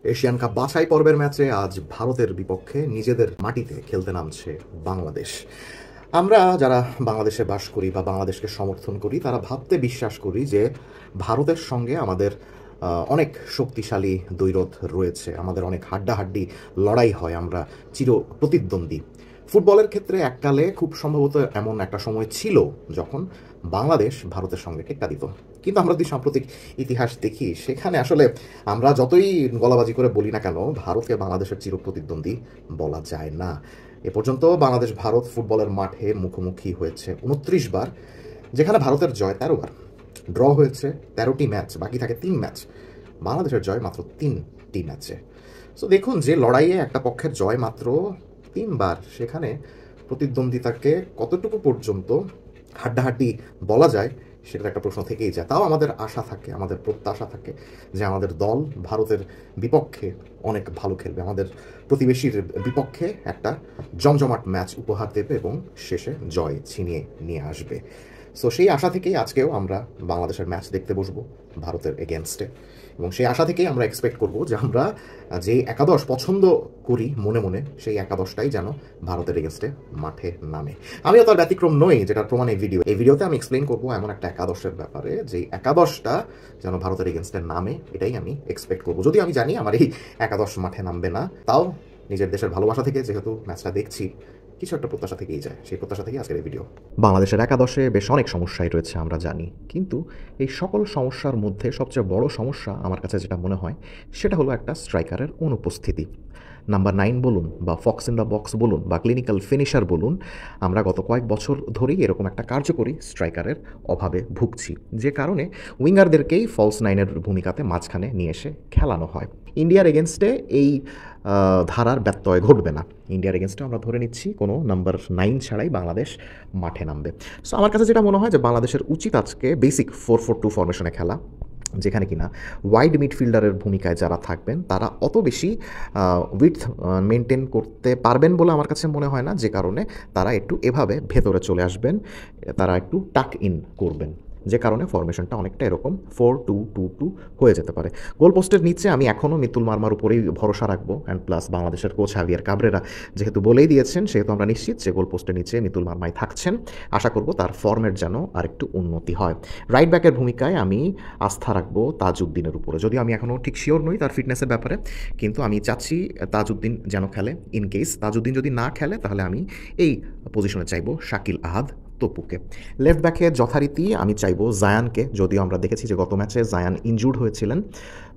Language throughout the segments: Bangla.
এশিয়ান কাপ বাছাই পর্বের ম্যাচে আজ ভারতের বিপক্ষে নিজেদের মাটিতে খেলতে নামছে বাংলাদেশ। আমরা যারা বাংলাদেশে বাস করি বা বাংলাদেশকে সমর্থন করি তারা ভাবতে বিশ্বাস করি যে ভারতের সঙ্গে আমাদের অনেক শক্তিশালী দ্বৈরথ রয়েছে, আমাদের অনেক হাড্ডাহাড্ডি লড়াই হয়, আমরা চির প্রতিদ্বন্দ্বী। ফুটবলের ক্ষেত্রে এককালে খুব সম্ভবত এমন একটা সময় ছিল যখন বাংলাদেশ ভারতের সঙ্গে টেক্কা দিত, কিন্তু আমরা যদি সাম্প্রতিক ইতিহাস দেখি সেখানে আসলে আমরা যতই গলাবাজি করে বলি না কেন ভারতকে বাংলাদেশের চির প্রতিদ্বন্দ্বী বলা যায় না। এ পর্যন্ত বাংলাদেশ ভারত ফুটবলের মাঠে মুখোমুখি হয়েছে 29 বার, যেখানে ভারতের জয় 13 বার, ড্র হয়েছে 13টি ম্যাচ, বাকি থাকে 3 ম্যাচ। বাংলাদেশের জয় মাত্র 3টি ম্যাচে। সো দেখুন, যে লড়াইয়ে একটা পক্ষের জয় মাত্র 3 বার, সেখানে প্রতিদ্বন্দ্বিতাকে কতটুকু পর্যন্ত হাড্ডাহাড্ডি বলা যায় সেটার একটা প্রশ্ন থেকেই যায়। তাও আমাদের আশা থাকে, আমাদের প্রত্যাশা থাকে যে আমাদের দল ভারতের বিপক্ষে অনেক ভালো খেলবে, আমাদের প্রতিবেশীর বিপক্ষে একটা জমজমাট ম্যাচ উপহার দেবে এবং শেষে জয় ছিনিয়ে নিয়ে আসবে। সো সেই আশা থেকেই আজকেও আমরা বাংলাদেশের ম্যাচ দেখতে বসবো ভারতের এগেনস্টে, এবং সেই আশা থেকেই আমরা এক্সপেক্ট করব যে আমরা যে একাদশ পছন্দ করি মনে মনে সেই একাদশটাই যেন ভারতের এগেনস্টে মাঠে নামে। আমিও তার ব্যতিক্রম নই, যেটার প্রমাণ এই ভিডিওতে আমি এক্সপ্লেন করবো এমন একটা একাদশের ব্যাপারে যে একাদশটা যেন ভারতের এগেনস্টে নামে, এটাই আমি এক্সপেক্ট করবো। যদি আমি জানি আমার এই একাদশ মাঠে নামবে না, তাও নিজের দেশের ভালোবাসা থেকে যেহেতু ম্যাচটা দেখছি, কিছু একটা প্রত্যাশা থেকেই যায়, সেই প্রত্যাশা থেকেই আজকের এই ভিডিও। বাংলাদেশের একাদশে বেশ অনেক সমস্যাই রয়েছে আমরা জানি, কিন্তু এই সকল সমস্যার মধ্যে সবচেয়ে বড় সমস্যা আমার কাছে যেটা মনে হয় সেটা হলো একটা স্ট্রাইকারের অনুপস্থিতি। নাম্বার 9 বলুন বা ফক্স ইন দ্য বক্স বলুন বা ক্লিনিক্যাল ফিনিশার বলুন, আমরা গত কয়েক বছর ধরেই এরকম একটা কার্যকরী স্ট্রাইকারের অভাবে ভুগছি, যে কারণে উইঙ্গারদেরকেই ফলস নাইনের ভূমিকাতে মাঝখানে নিয়ে এসে খেলানো হয়। ইন্ডিয়ার এগেনস্টে এই ধারার ব্যত্যয় ঘটবে না। ইন্ডিয়ার এগেনস্টে আমরা ধরে নিচ্ছি কোনো নাম্বার 9 ছাড়াই বাংলাদেশ মাঠে নামবে। সো আমার কাছে যেটা মনে হয় যে বাংলাদেশের উচিত আজকে বেসিক 4-4-2 ফরমেশনে খেলা, যেখানে কিনা ওয়াইড মিডফিল্ডারের ভূমিকায় যারা থাকবেন তারা অত বেশি উইডথ মেনটেন করতে পারবেন বলে আমার কাছে মনে হয় না, যে কারণে তারা একটু এভাবে ভেতরে চলে আসবেন, তারা একটু টাক ইন করবেন, যে কারণে ফরমেশনটা অনেকটা এরকম 4-2-2-2 হয়ে যেতে পারে। গোলপোস্টের নিচে আমি এখনও মিতুল মার্মার উপরেই ভরসা রাখবো, অ্যান্ড প্লাস বাংলাদেশের কোচ হাভিয়ার কাবরেরা যেহেতু বলেই দিয়েছেন, সেহেতু আমরা নিশ্চিত যে গোলপোস্টের নিচে মিতুল মার্মাই থাকছেন। আশা করব তার ফর্মের যেন আরেকটু উন্নতি হয়। রাইট ব্যাকের ভূমিকায় আমি আস্থা রাখবো তাজউদ্দিনের উপরে, যদিও আমি এখনও ঠিক শিওর নই তার ফিটনেসের ব্যাপারে, কিন্তু আমি চাচ্ছি তাজউদ্দিন যেন খেলে। ইন কেস তাজউদ্দিন যদি না খেলে তাহলে আমি এই পজিশনে চাইবো শাকিল আহাদ তপুকে। লেফট ব্যাকে যথারীতি আমি চাইবো জায়ানকে, যদিও আমরা দেখেছি যে গত ম্যাচে জায়ান ইনজুর্ড হয়েছিলেন।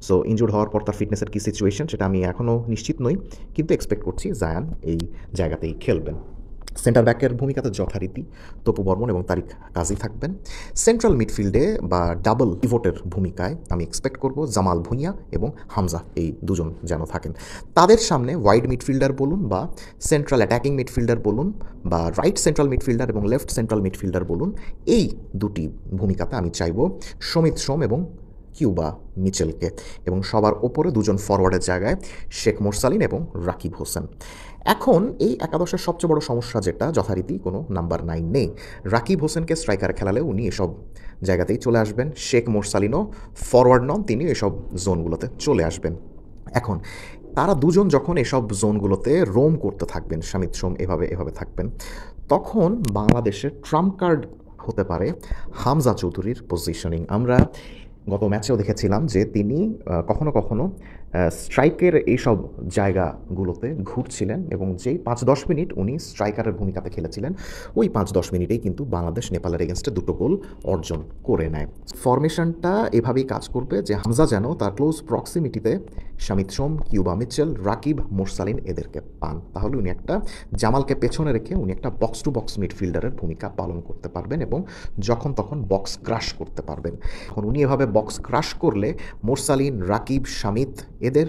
সো ইনজুর্ড হওয়ার পর তার ফিটনেসের কী সিচুয়েশন সেটা আমি এখনও নিশ্চিত নই, কিন্তু এক্সপেক্ট করছি জায়ান এই জায়গাতেই খেলবেন। সেন্টার ব্যাকের ভূমিকাতে যথারীতি তপু বর্মন এবং তারিক কাজী থাকবেন। সেন্ট্রাল মিডফিল্ডে বা ডাবল পিভটের ভূমিকায় আমি এক্সপেক্ট করব জামাল ভুঁইয়া এবং হামজা, এই দুজন যেন থাকেন। তাদের সামনে ওয়াইড মিডফিল্ডার বলুন বা সেন্ট্রাল অ্যাটাকিং মিডফিল্ডার বলুন বা রাইট সেন্ট্রাল মিডফিল্ডার এবং লেফট সেন্ট্রাল মিডফিল্ডার বলুন, এই দুটি ভূমিকাতে আমি চাইব সমিত সোম এবং কিউবা মিচেলকে, এবং সবার ওপরে দুজন ফরওয়ার্ডের জায়গায় শেখ মোরসালিন এবং রাকিব হোসেন। এখন এই একাদশের সবচেয়ে বড় সমস্যা যেটা, যথারীতি কোনো নাম্বার 9 নেই। রাকিব হোসেনকে স্ট্রাইকার খেলালে উনি এসব জায়গাতেই চলে আসবেন, শেখ মোরসালিনও ফরওয়ার্ড নন, তিনি এসব জোনগুলোতে চলে আসবেন। এখন তারা দুজন যখন এসব জোনগুলোতে রোম করতে থাকবেন, সমিত সোম এভাবে থাকবেন, তখন বাংলাদেশের ট্রাম্প কার্ড হতে পারে হামজা চৌধুরীর পজিশনিং। আমরা গত ম্যাচেও দেখেছিলাম যে তিনি কখনো কখনো স্ট্রাইকের এইসব জায়গাগুলোতে ঘুরছিলেন, এবং যেই 5-10 মিনিট উনি স্ট্রাইকারের ভূমিকাতে খেলেছিলেন, ওই 5-10 মিনিটেই কিন্তু বাংলাদেশ নেপালের এগেনস্টে 2টো গোল অর্জন করে নেয়। ফরমেশনটা এভাবেই কাজ করবে যে হামজা যেন তার ক্লোজ প্রক্সিমিটিতে সমিত সোম, কিউবা মিচেল, রাকিব, মোরসালিন এদেরকে পান, তাহলে উনি একটা জামালকে পেছনে রেখে উনি একটা বক্স টু বক্স মিডফিল্ডারের ভূমিকা পালন করতে পারবেন এবং যখন তখন বক্স ক্রাশ করতে পারবেন। এখন উনি এভাবে বক্স ক্রাশ করলে মোরসালিন, রাকিব, শামিত এদের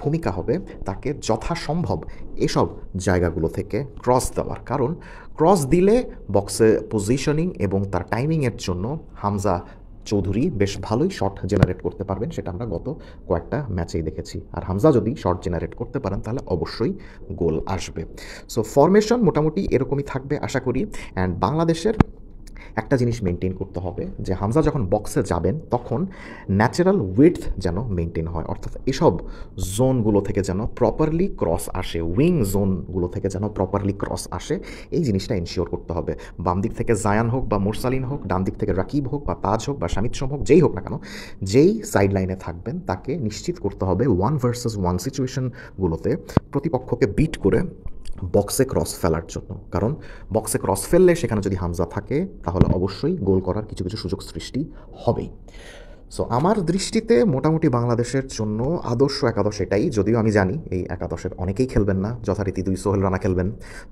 ভূমিকা হবে তাকে যথাসম্ভব এসব জায়গাগুলো থেকে ক্রস দেওয়ার, কারণ ক্রস দিলে বক্সে পজিশনিং এবং তার টাইমিংয়ের জন্য হামজা চৌধুরী বেশ ভালোই শট জেনারেট করতে পারবেন, সেটা আমরা গত কয়েকটা ম্যাচেই দেখেছি। আর হামজা যদি শট জেনারেট করতে পারেন তাহলে অবশ্যই গোল আসবে। সো ফরমেশন মোটামুটি এরকমই থাকবে আশা করি। অ্যান্ড বাংলাদেশের একটা জিনিস মেনটেন করতে হবে যে হামজা যখন বক্সে যাবেন তখন ন্যাচারাল উইডথ যেন মেনটেন হয়, অর্থাৎ এসব জোনগুলো থেকে যেন প্রপারলি ক্রস আসে, উইং জোনগুলো থেকে যেন প্রপারলি ক্রস আসে, এই জিনিসটা এনশিওর করতে হবে। বাম দিক থেকে জায়ান হোক বা মুরসালিন হোক, ডান দিক থেকে রাকিব হোক বা তাজ হোক বা শামিদ সোম হোক, যেই হোক না কেন, যেই সাইড লাইনে থাকবেন তাকে নিশ্চিত করতে হবে 1 ভার্সেস 1 সিচুয়েশনগুলোতে প্রতিপক্ষকে বিট করে বক্সে ক্রস ফেলার জন্য। কারণ বক্সে ক্রস ফেললে সেখানে যদি হামজা থাকে তাহলে অবশ্যই গোল করার কিছু কিছু সুযোগ সৃষ্টি হবেই। সো আমার দৃষ্টিতে মোটামুটি বাংলাদেশের জন্য আদর্শ একাদশ এটাই, যদিও আমি জানি এই একাদশের অনেকেই খেলবেন না। যথারীতি 2 সোহেল রানা খেলবেন,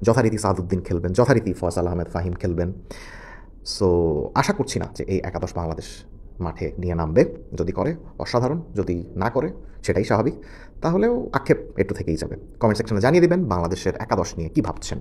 যথারীতি সাদউদ্দিন খেলবেন, যথারীতি ফয়সাল আহমেদ ফাহিম খেলবেন। সো আশা করছি না যে এই একাদশ বাংলাদেশ মাঠে নিয়ে নামবে। যদি করে অসাধারণ, যদি না করে সেটাই স্বাভাবিক, তাহলেও আক্ষেপ একটু থেকেই যাবে। কমেন্ট সেকশনে জানিয়ে দিবেন বাংলাদেশের একাদশ নিয়ে কী ভাবছেন।